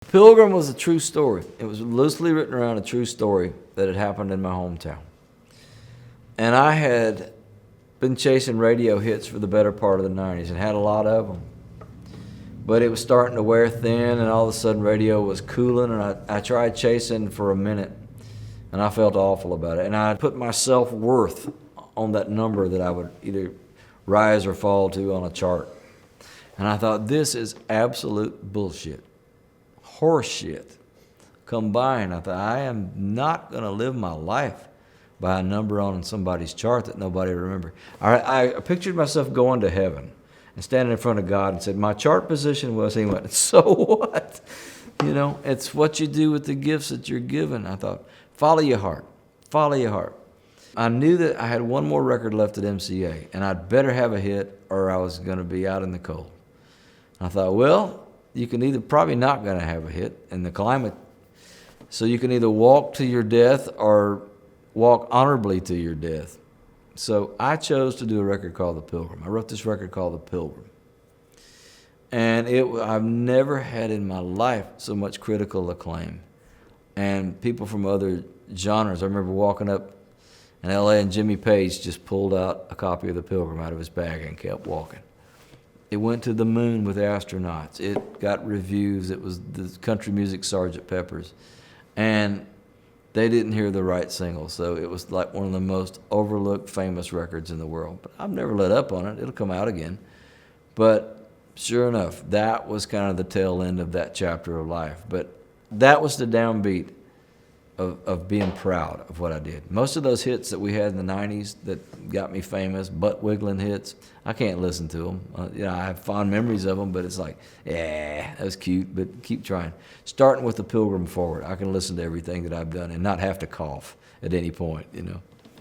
Pilgrim was a true story. It was loosely written around a true story that had happened in my hometown. And I had been chasing radio hits for the better part of the 90s and had a lot of them. But it was starting to wear thin, and all of a sudden radio was cooling, and I tried chasing for a minute, and I felt awful about it. And I put my self-worth on that number that I would either rise or fall to on a chart. And I thought, this is absolute bullshit. Horse shit combined. I thought, I am not going to live my life by a number on somebody's chart that nobody will remember. I pictured myself going to heaven and standing in front of God and said, my chart position was, he went, so what? You know, it's what you do with the gifts that you're given. I thought, follow your heart. Follow your heart. I knew that I had one more record left at MCA, and I'd better have a hit or I was going to be out in the cold. I thought, well, you can either, probably not going to have a hit in the climate, so you can either walk to your death or walk honorably to your death. So I chose to do a record called The Pilgrim. I wrote this record called The Pilgrim. And I've never had in my life so much critical acclaim. And people from other genres. I remember walking up in L.A. and Jimmy Page just pulled out a copy of The Pilgrim out of his bag and kept walking. It went to the moon with astronauts. It got reviews. It was the country music Sgt. Pepper's. And they didn't hear the right single, so it was like one of the most overlooked, famous records in the world. But I've never let up on it. It'll come out again. But sure enough, that was kind of the tail end of that chapter of life. But that was the downbeat of being proud of what I did. Most of those hits that we had in the 90s that got me famous, butt-wiggling hits, I can't listen to them. You know, I have fond memories of them, but it's like, yeah, that was cute, but keep trying. Starting with The Pilgrim forward, I can listen to everything that I've done and not have to cough at any point, you know.